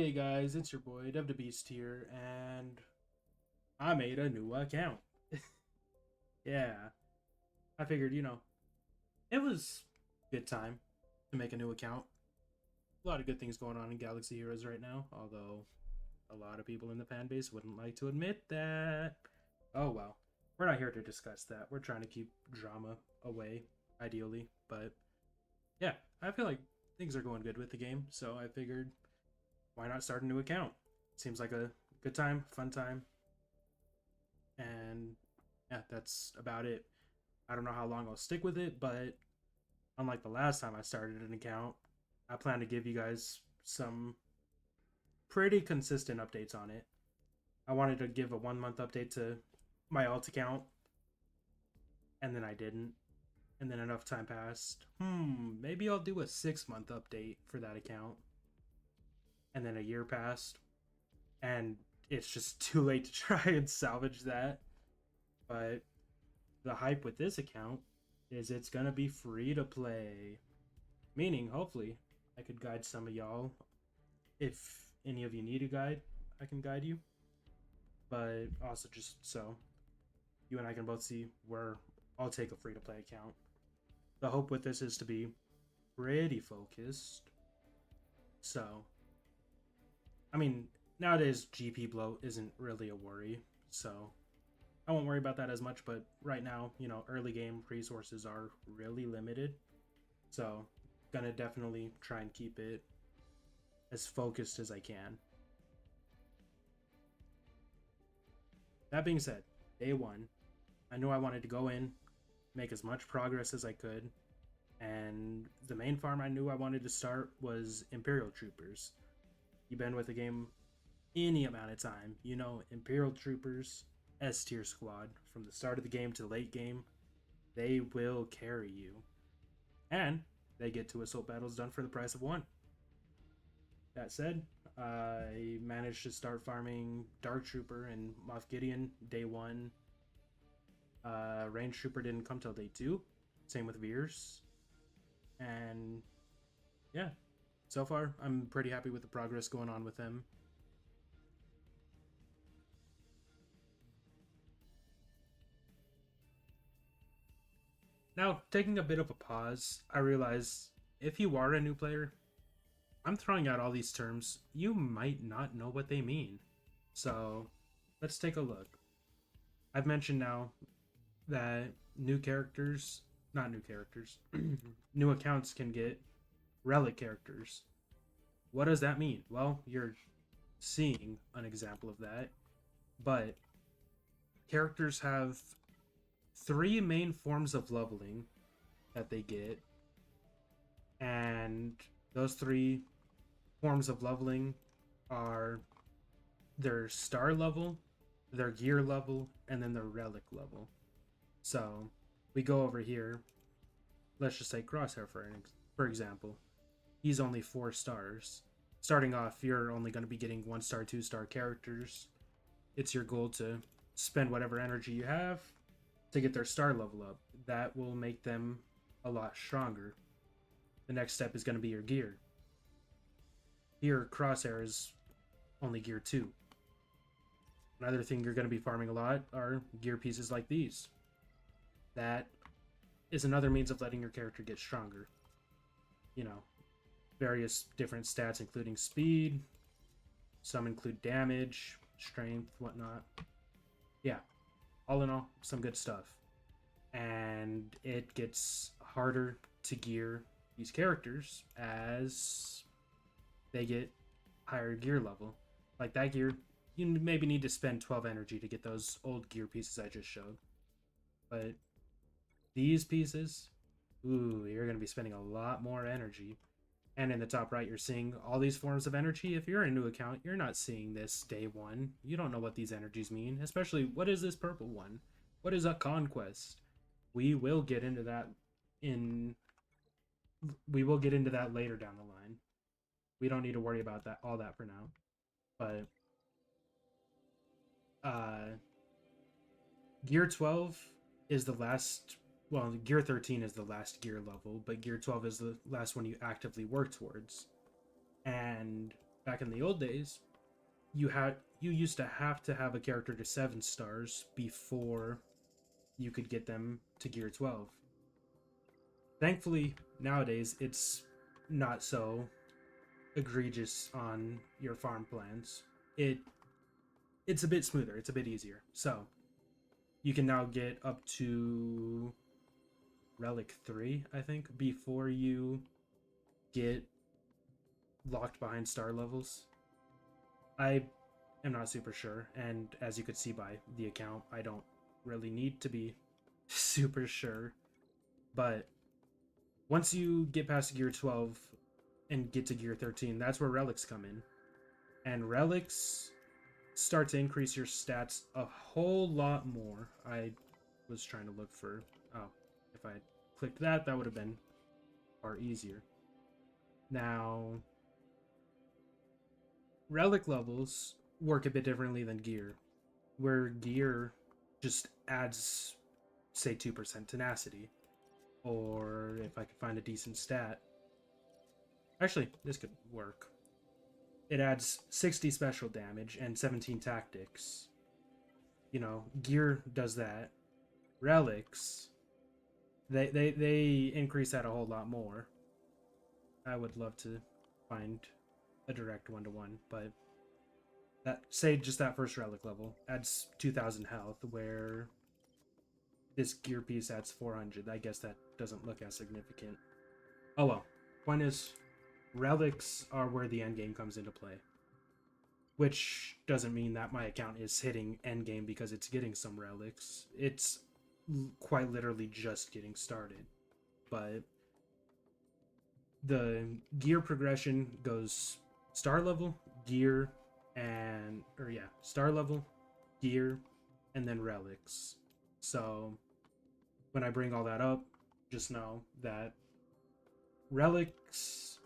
Hey guys, it's your boy Dev the Beast here, and I made a new account. Yeah, I figured, it was a good time to make a new account. A lot of good things going on in Galaxy Heroes right now, although a lot of people in the fan base wouldn't like to admit that. Oh well, we're not here to discuss that. We're trying to keep drama away, ideally, but yeah, I feel like things are going good with the game, so I figured why not start a new account? Seems like a good time, fun time, and yeah, that's about it. I don't know how long I'll stick with it, but unlike the last time I started an account, I plan to give you guys some pretty consistent updates on it. I wanted to give a 1 month update to my alt account, and then I didn't. And then enough time passed. Maybe I'll do a 6 month update for that account. And then a year passed, and it's just too late to try and salvage that. But the hype with this account is it's gonna be free to play. Meaning, hopefully, I could guide some of y'all. If any of you need a guide, I can guide you. But also just so you and I can both see where I'll take a free to play account. The hope with this is to be pretty focused. So, I mean, nowadays GP bloat isn't really a worry. So, I won't worry about that as much, but right now, early game resources are really limited. So, gonna definitely try and keep it as focused as I can. That being said, day one, I knew I wanted to go in, make as much progress as I could, and the main farm I knew I wanted to start was Imperial Troopers. You've been with the game any amount of time, Imperial Troopers S tier squad from the start of the game to the late game, they will carry you. And they get 2 assault battles done for the price of 1. That said, I managed to start farming Dark Trooper and Moff Gideon day 1. Range Trooper didn't come till day 2. Same with Veers. And yeah, so far I'm pretty happy with the progress going on with them. Now, taking a bit of a pause, I realize if you are a new player, I'm throwing out all these terms. You might not know what they mean. So, let's take a look. I've mentioned now that not new characters, new accounts can get relic characters. What does that mean? Well, you're seeing an example of that, but characters have 3 main forms of leveling that they get, and those 3 forms of leveling are their star level, their gear level, and then their relic level. So we go over here. Let's just say Crosshair for example. He's only 4 stars. Starting off, you're only going to be getting 1-star, 2-star characters. It's your goal to spend whatever energy you have to get their star level up. That will make them a lot stronger. The next step is going to be your gear. Here, Crosshair is only gear 2. Another thing you're going to be farming a lot are gear pieces like these. That is another means of letting your character get stronger. Various different stats, including speed. Some include damage, strength, whatnot. Yeah, all in all, some good stuff. And it gets harder to gear these characters as they get higher gear level. Like that gear, you maybe need to spend 12 energy to get those old gear pieces I just showed. But these pieces, you're going to be spending a lot more energy. And in the top right, you're seeing all these forms of energy. If you're a new account, you're not seeing this day 1. You don't know what these energies mean. Especially, what is this purple one? What is a conquest? We will get into that later down the line. We don't need to worry about all that for now. But Gear 12 is the last. Well, Gear 13 is the last gear level, but Gear 12 is the last one you actively work towards. And back in the old days, you used to have a character to 7 stars before you could get them to gear 12. Thankfully, nowadays it's not so egregious on your farm plans. It's a bit smoother, it's a bit easier. So, you can now get up to Relic 3, I think, before you get locked behind star levels. I am not super sure, and as you could see by the account, I don't really need to be super sure. But once you get past gear 12 and get to gear 13, that's where relics come in. And relics start to increase your stats a whole lot more. I was trying to look for... Oh, if I clicked that, that would have been far easier. Now, relic levels work a bit differently than gear, where gear just adds, say, 2% tenacity. Or if I could find a decent stat. Actually, this could work. It adds 60 special damage and 17 tactics. You know, gear does that. Relics, they increase that a whole lot more. I would love to find a direct one-to-one, but that, say, just that first relic level adds 2,000 health, where this gear piece adds 400. I guess that doesn't look as significant. Oh well. Point is, relics are where the endgame comes into play. Which doesn't mean that my account is hitting endgame because it's getting some relics. It's quite literally just getting started. But the gear progression goes star level, gear, and... Or yeah, star level, gear, and then relics. So when I bring all that up, just know that relics,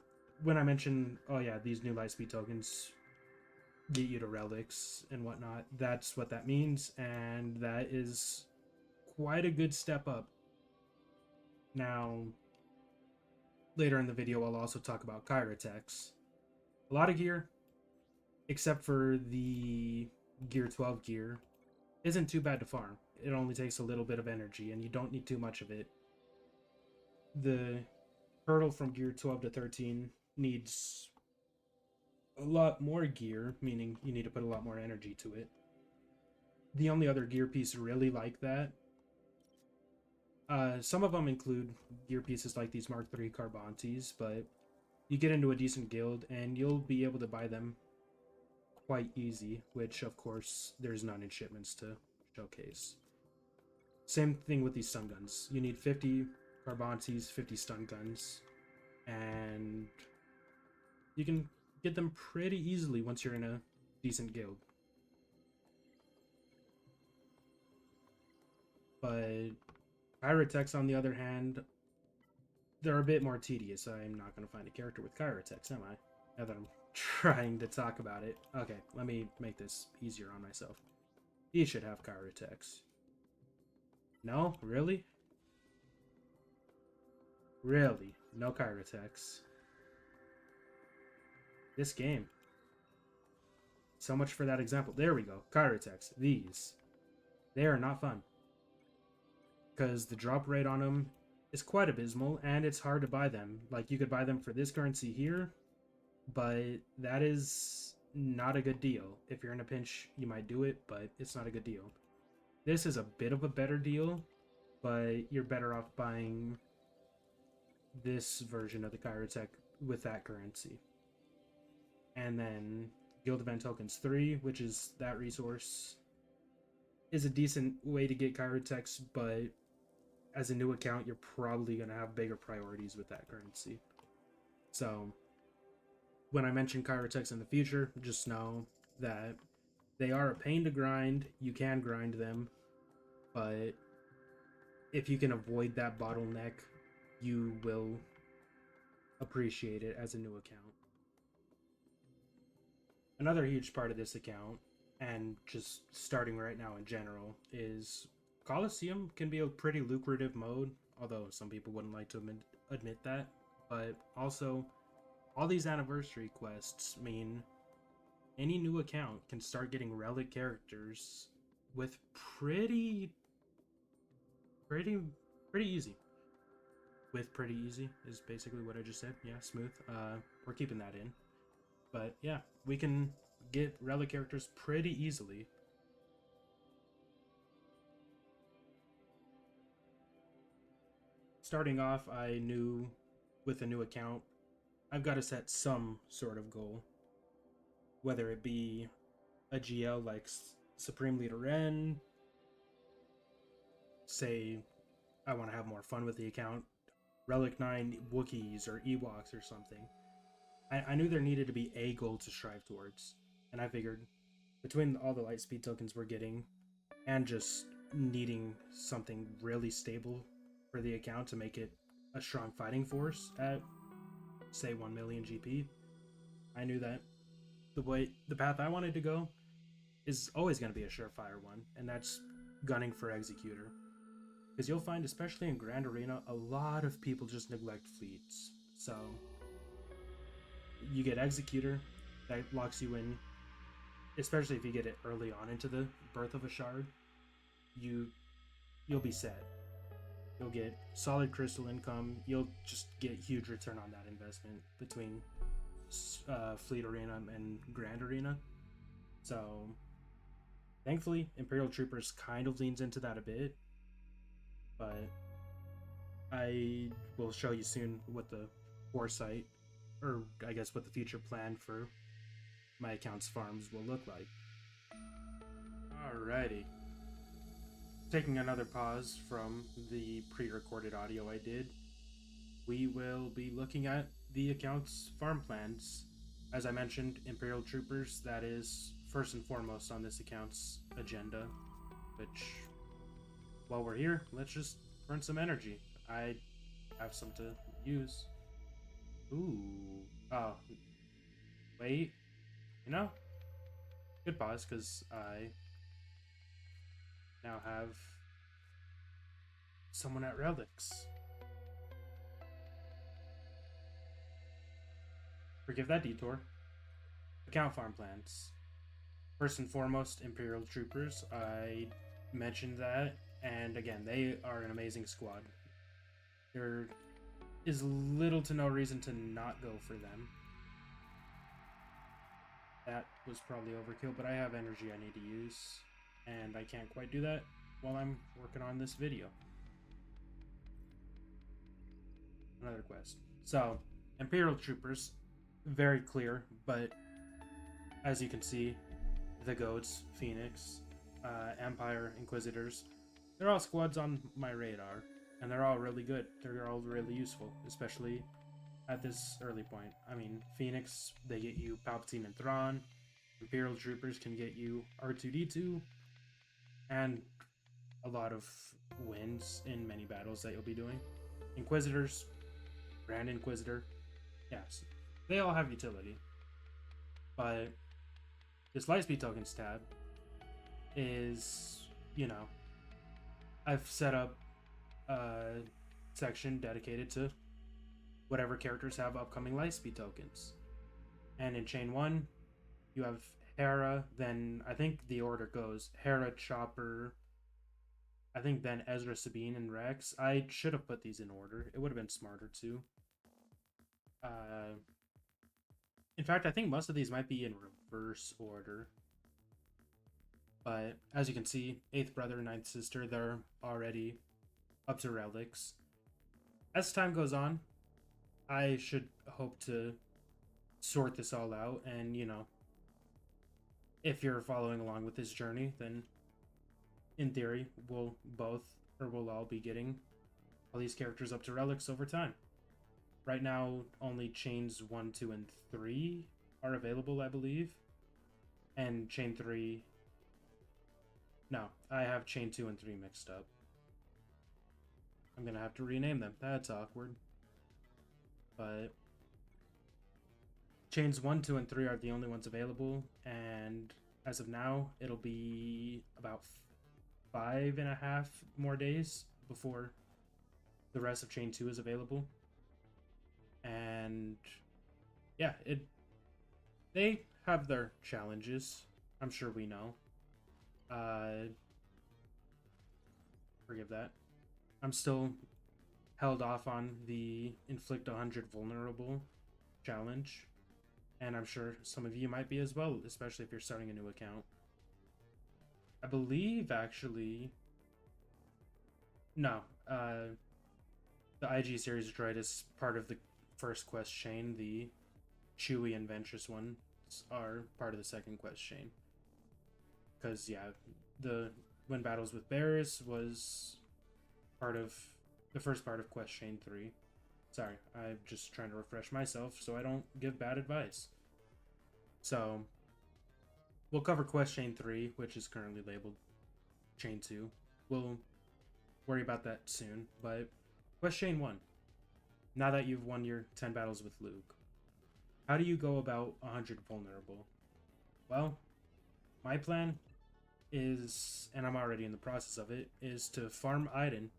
when I mention, oh yeah, these new lightspeed tokens get you to relics and whatnot, that's what that means, and that is quite a good step up. Now, later in the video, I'll also talk about Kyratex. A lot of gear, except for the gear 12 gear, isn't too bad to farm. It only takes a little bit of energy, and you don't need too much of it. The hurdle from gear 12 to 13 needs a lot more gear, meaning you need to put a lot more energy to it. The only other gear piece really like that, some of them include gear pieces like these Mark III Carbantes, but you get into a decent guild and you'll be able to buy them quite easy, which of course there's none in shipments to showcase. Same thing with these stun guns. You need 50 Carbantes, 50 stun guns, and you can get them pretty easily once you're in a decent guild. But Kyratex, on the other hand, they're a bit more tedious. I'm not going to find a character with Kyratex, am I? Now that I'm trying to talk about it. Okay, let me make this easier on myself. He should have Kyratex. No? Really? Really? No Kyratex. This game. So much for that example. There we go. Kyratex. These. They are not fun. Because the drop rate on them is quite abysmal, and it's hard to buy them. Like, you could buy them for this currency here, but that is not a good deal. If you're in a pinch, you might do it, but it's not a good deal. This is a bit of a better deal, but you're better off buying this version of the Kyratex with that currency. And then Guild Event Tokens 3, which is that resource, is a decent way to get Kyratex, but as a new account, you're probably going to have bigger priorities with that currency. So when I mention Kyratex in the future, just know that they are a pain to grind. You can grind them, but if you can avoid that bottleneck, you will appreciate it as a new account. Another huge part of this account, and just starting right now in general, is Coliseum can be a pretty lucrative mode, although some people wouldn't like to admit that. But also, all these anniversary quests mean any new account can start getting relic characters with pretty pretty easy. With pretty easy is basically what I just said. Yeah, smooth. We're keeping that in. But yeah, we can get relic characters pretty easily. Starting off, I knew with a new account, I've got to set some sort of goal. Whether it be a GL like Supreme Leader N, say I want to have more fun with the account, Relic 9 Wookiees or Ewoks or something. I knew there needed to be a goal to strive towards. And I figured between all the Lightspeed tokens we're getting and just needing something really stable for the account to make it a strong fighting force at, say, 1 million GP, I knew that the path I wanted to go is always going to be a surefire one, and that's gunning for Executor. Because you'll find, especially in Grand Arena, a lot of people just neglect fleets. So you get Executor, that locks you in, especially if you get it early on into the birth of a shard. You'll be set. You'll get solid crystal income. You'll just get huge return on that investment between Fleet Arena and Grand Arena. So thankfully, Imperial Troopers kind of leans into that a bit, but I will show you soon what the foresight, or I guess what the future plan for my account's farms will look like. Alrighty. Taking another pause from the pre-recorded audio I did, we will be looking at the account's farm plans. As I mentioned, Imperial Troopers, that is first and foremost on this account's agenda, which, while we're here, let's just burn some energy. I have some to use. Ooh. Oh. Wait. You know? Good pause, because I now have someone at Relics. Forgive that detour. Account farm plans. First and foremost, Imperial Troopers. I mentioned that, and again, they are an amazing squad. There is little to no reason to not go for them. That was probably overkill, but I have energy I need to use, and I can't quite do that while I'm working on this video. Another quest. So, Imperial Troopers, very clear, but as you can see, the Goats, Phoenix, Empire, Inquisitors, they're all squads on my radar, and they're all really good. They're all really useful, especially at this early point. I mean, Phoenix, they get you Palpatine and Thrawn. Imperial Troopers can get you R2-D2, and a lot of wins in many battles that you'll be doing. Inquisitors, Grand Inquisitor, yes, they all have utility. But this Lightspeed Tokens tab is, you know, I've set up a section dedicated to whatever characters have upcoming Lightspeed tokens. And in Chain 1, you have Hera, then I think the order goes Hera, Chopper, I think then Ezra, Sabine, and Rex. I should have put these in order. It would have been smarter too. In fact, I think most of these might be in reverse order. But as you can see, 8th brother, 9th sister, they're already up to relics. As time goes on, I should hope to sort this all out, and you know, if you're following along with this journey, then in theory we'll all be getting all these characters up to relics over time. Right now only chains 1, 2, and 3 are available, I believe, and chain 3, no, I have chain 2 and 3 mixed up. I'm gonna have to rename them. That's awkward. But chains 1, 2, and 3 are the only ones available, and as of now, it'll be about 5.5 more days before the rest of chain 2 is available. And yeah, they have their challenges. I'm sure we know. Uh, Forgive that. I'm still held off on the inflict 100 vulnerable challenge, and I'm sure some of you might be as well, especially if you're starting a new account. I believe actually, no, the IG series droid is part of the first quest chain. The Chewy and Ventress ones are part of the second quest chain. Because yeah, the Win Battles with Bears was part of the first part of Quest Chain 3. Sorry, I'm just trying to refresh myself so I don't give bad advice. So, we'll cover Quest Chain 3, which is currently labeled Chain 2. We'll worry about that soon, but Quest Chain 1. Now that you've won your 10 battles with Luke, how do you go about 100 vulnerable? Well, my plan is, and I'm already in the process of it, is to farm Iden.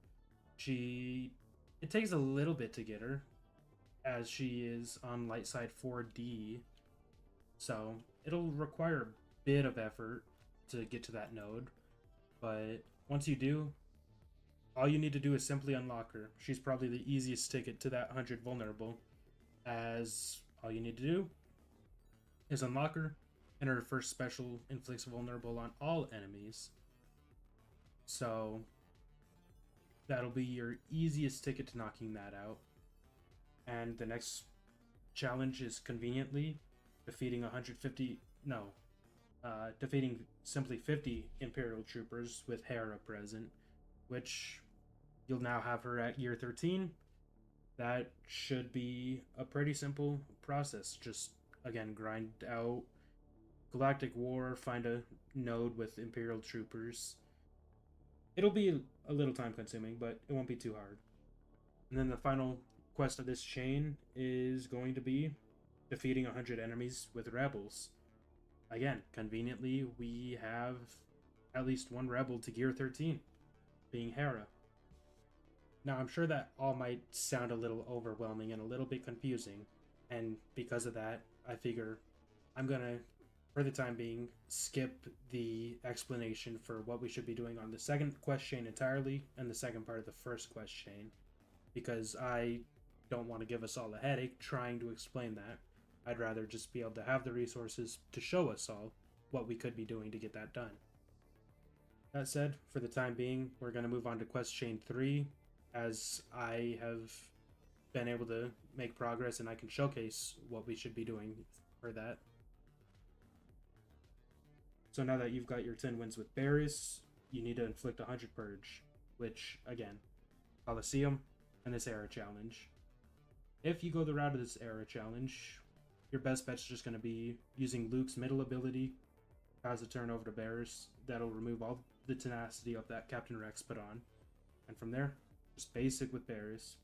It takes a little bit to get her, as she is on light side 4D, so it'll require a bit of effort to get to that node, but once you do, all you need to do is simply unlock her. She's probably the easiest ticket to that 100 vulnerable, as all you need to do is unlock her, and her first special inflicts vulnerable on all enemies. So that'll be your easiest ticket to knocking that out. And the next challenge is conveniently defeating 150, no, defeating simply 50 Imperial Troopers with Hera present, which you'll now have her at year 13. That should be a pretty simple process. Just, again, grind out Galactic War, find a node with Imperial Troopers. It'll be a little time consuming, but it won't be too hard. And then the final quest of this chain is going to be defeating 100 enemies with rebels. Again, conveniently, we have at least one rebel to gear 13, being Hera. Now, I'm sure that all might sound a little overwhelming and a little bit confusing, and because of that, I figure I'm gonna, for the time being, skip the explanation for what we should be doing on the second quest chain entirely and the second part of the first quest chain, because I don't want to give us all a headache trying to explain that. I'd rather just be able to have the resources to show us all what we could be doing to get that done. That said, for the time being, we're going to move on to Quest Chain 3, as I have been able to make progress and I can showcase what we should be doing for that. So now that you've got your 10 wins with Barris, you need to inflict 100 Purge, which, again, Coliseum and this era challenge. If you go the route of this era challenge, your best bet's just going to be using Luke's middle ability, pass the turn over to Barris. That'll remove all the tenacity of that Captain Rex put on. And from there, just basic with Barris.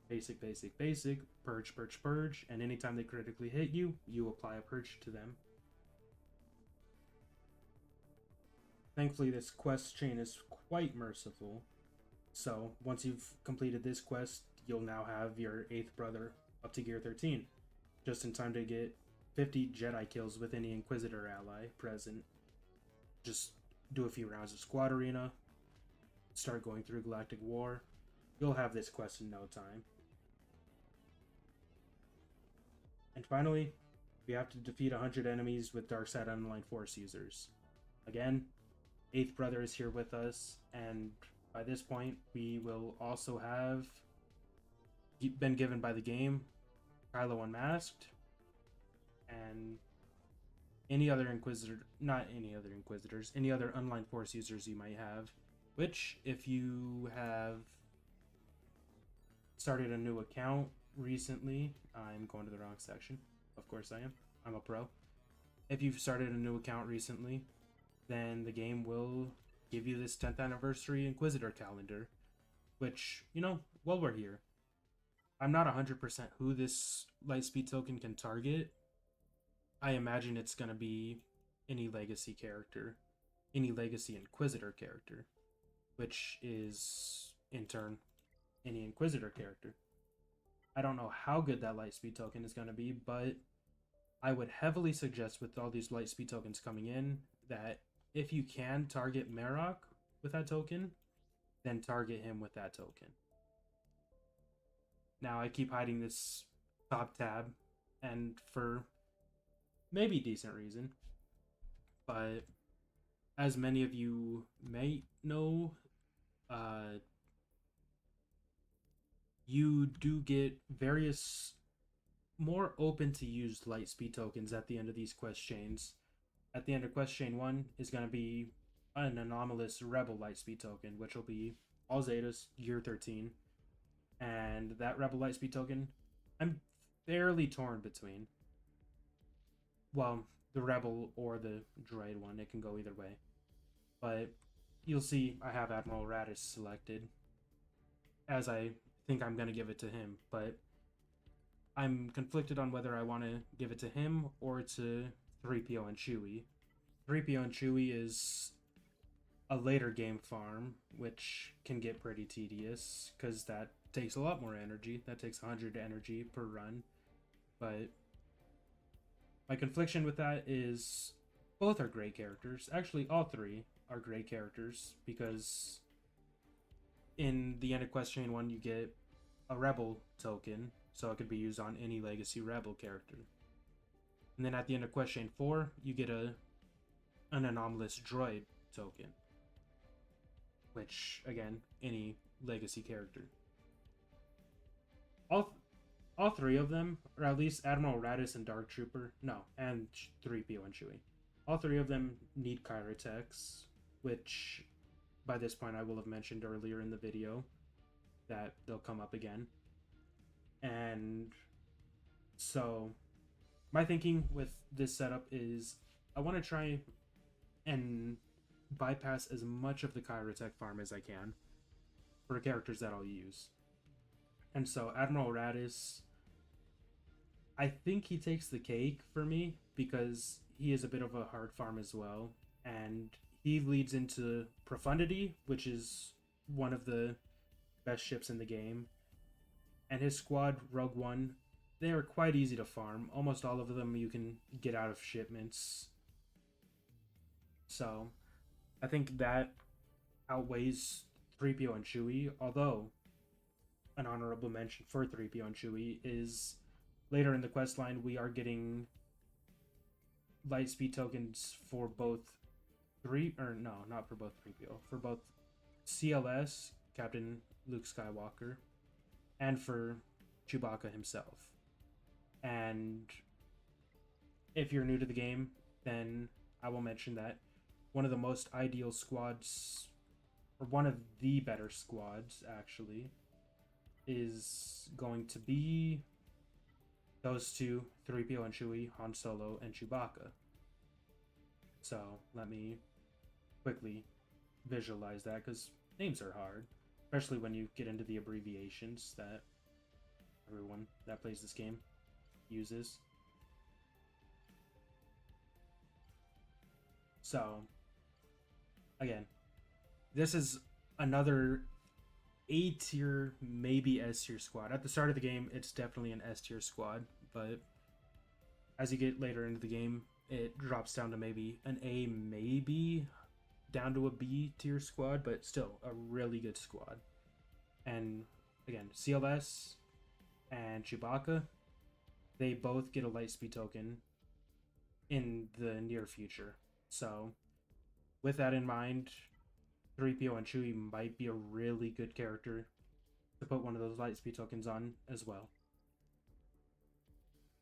Basic, basic, basic, purge, purge, purge, and anytime they critically hit you, you apply a purge to them. Thankfully, this quest chain is quite merciful. So, once you've completed this quest, you'll now have your 8th brother up to gear 13. Just in time to get 50 Jedi kills with any Inquisitor ally present. Just do a few rounds of Squad Arena, start going through Galactic War. You'll have this quest in no time. And finally, we have to defeat 100 enemies with Darkside Unaligned Force users. Again, 8th brother is here with us, and by this point, we will also have been given by the game Kylo Unmasked, and any other Inquisitor, not any other Inquisitors, any other Unaligned Force users you might have, which, if you have started a new account recently, I'm going to the wrong section, of course I am, I'm a pro. If you've started a new account recently, then the game will give you this 10th anniversary Inquisitor calendar, which, you know, while we're here, I'm not 100% who this Lightspeed token can target. I imagine it's going to be any legacy character, any legacy Inquisitor character, which is, in turn, any Inquisitor character. I don't know how good that Lightspeed token is going to be, but I would heavily suggest with all these light speed tokens coming in that if you can target Marok with that token, then target him with that token. Now I keep hiding this top tab, and for maybe decent reason, but as many of you may know, uh, you do get various more open to use light speed tokens at the end of these quest chains. At the end of quest chain 1 is going to be an anomalous rebel light speed token, which will be all Zetas, gear 13. And that rebel light speed token, I'm fairly torn between. Well, the rebel or the droid one, it can go either way. But you'll see I have Admiral Radis selected, as I think I'm going to give it to him. But I'm conflicted on whether I want to give it to him or to 3PO and Chewie. 3PO and Chewie is a later game farm, which can get pretty tedious because that takes a lot more energy. That takes 100 energy per run. But my confliction with that is both are great characters. Actually, all three are great characters because in the end of Quest Chain 1, you get a Rebel token, so it could be used on any Legacy Rebel character. And then at the end of Quest Chain 4, you get an anomalous droid token, which, again, any Legacy character. All three of them, or at least Admiral Radis and Dark Trooper, no, and 3PO and Chewie. All three of them need Kyrotex, which by this point I will have mentioned earlier in the video that they'll come up again. And so my thinking with this setup is I want to try and bypass as much of the Kyrotex farm as I can for the characters that I'll use. And so Admiral Radis, I think he takes the cake for me because he is a bit of a hard farm as well. And he leads into Profundity, which is one of the best ships in the game. And his squad, Rogue One, they are quite easy to farm. Almost all of them you can get out of shipments. So I think that outweighs 3PO and Chewie, although an honorable mention for 3PO and Chewie is later in the quest line we are getting light speed tokens for both not for both 3PO, for both CLS, Captain Luke Skywalker, and for Chewbacca himself. And if you're new to the game, then I will mention that one of the most ideal squads, or one of the better squads actually, is going to be those two, 3PO and Chewie, Han Solo and Chewbacca. So let me quickly visualize that because names are hard, especially when you get into the abbreviations that everyone that plays this game uses. So again, this is another A tier, maybe S tier squad. At the start of the game, it's definitely an S tier squad, but as you get later into the game, it drops down to maybe an A, maybe down to a B tier squad, but still a really good squad. And again, CLS and Chewbacca, they both get a lightspeed token in the near future. So with that in mind, 3PO and Chewie might be a really good character to put one of those lightspeed tokens on as well.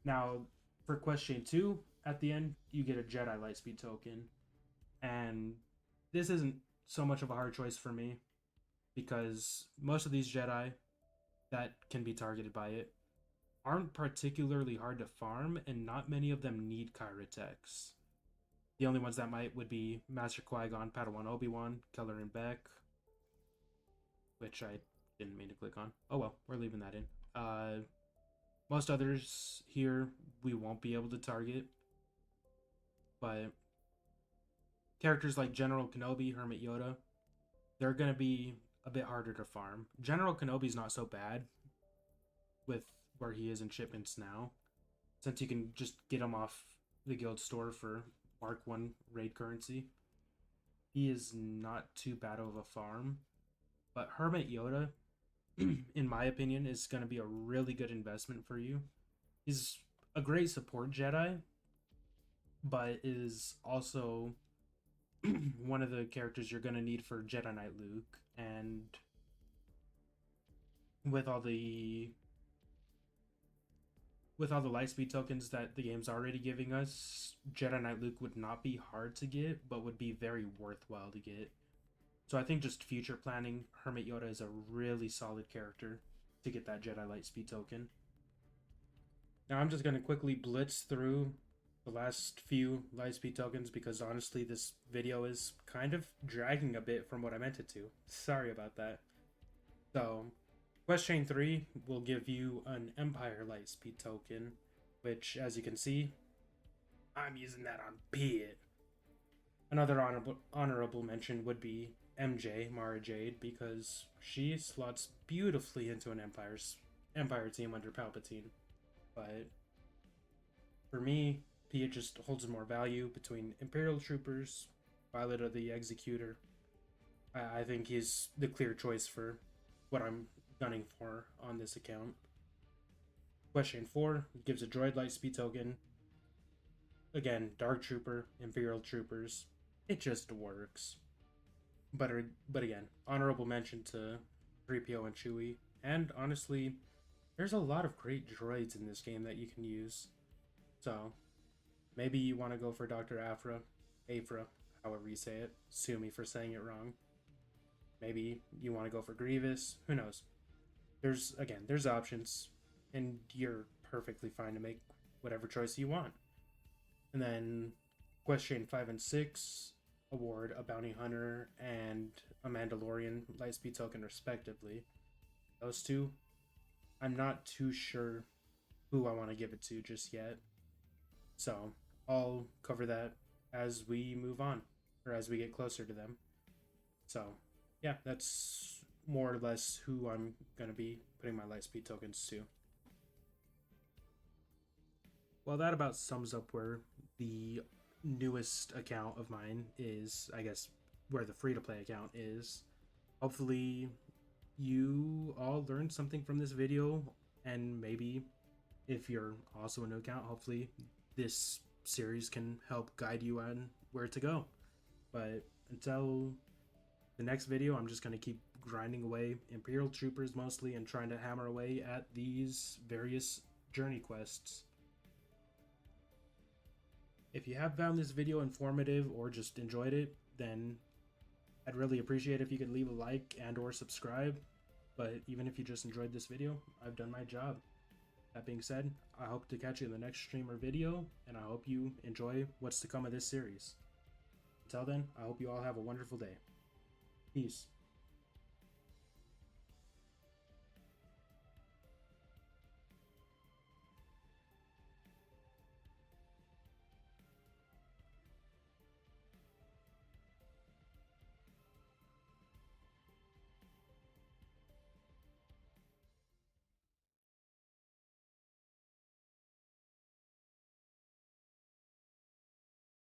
Now, for Quest Chain 2, at the end, you get a Jedi lightspeed token. And this isn't so much of a hard choice for me because most of these Jedi that can be targeted by it aren't particularly hard to farm, and not many of them need Kyrotex. The only ones that might would be Master Qui-Gon, Padawan Obi-Wan, Keller and Beck, which I didn't mean to click on. Oh well, we're leaving that in. Most others here we won't be able to target, but characters like General Kenobi, Hermit Yoda, they're going to be a bit harder to farm. General Kenobi's not so bad with where he is in shipments now. since you can just get him off the guild store for Mark 1 raid currency. He is not too bad of a farm, but Hermit Yoda, in my opinion, is going to be a really good investment for you. He's a great support Jedi, but is also one of the characters you're going to need for Jedi Knight Luke, and with all the lightspeed tokens that the game's already giving us, Jedi Knight Luke would not be hard to get, but would be very worthwhile to get. So I think just future planning, Hermit Yoda is a really solid character to get that Jedi lightspeed token. Now I'm just going to quickly blitz through the last few lightspeed tokens because honestly this video is kind of dragging a bit from what I meant it to. Sorry about that. So Quest Chain 3 will give you an Empire Lightspeed token, which, as you can see, I'm using that on Pit. Another honorable mention would be MJ, Mara Jade, because she slots beautifully into an Empire team under Palpatine. But for me, Pit just holds more value between Imperial Troopers, Violet of the Executor. I think he's the clear choice for what I'm gunning for on this account. Quest Chain 4 gives a droid lightspeed token. Again, Dark Trooper, Imperial Troopers. It just works. But again, honorable mention to 3PO and Chewie. And honestly, there's a lot of great droids in this game that you can use. So maybe you want to go for Dr. Afra, however you say it. Sue me for saying it wrong. Maybe you want to go for Grievous. Who knows? There's options, and you're perfectly fine to make whatever choice you want. And then Quest Chain 5 and 6 award a Bounty Hunter and a Mandalorian lightspeed token respectively. Those two, I'm not too sure who I want to give it to just yet. So I'll cover that as we move on, or as we get closer to them. So yeah, that's more or less who I'm going to be putting my lightspeed tokens to. Well, that about sums up where the newest account of mine is, I guess, where the free-to-play account is. Hopefully you all learned something from this video, and maybe if you're also a new account, hopefully this series can help guide you on where to go. But until the next video, I'm just going to keep grinding away Imperial Troopers mostly and trying to hammer away at these various journey quests. If you have found this video informative or just enjoyed it, then I'd really appreciate if you could leave a like and or subscribe. But even if you just enjoyed this video, I've done my job. That being said, I hope to catch you in the next stream or video, and I hope you enjoy what's to come of this series. Until then, I hope you all have a wonderful day. Peace.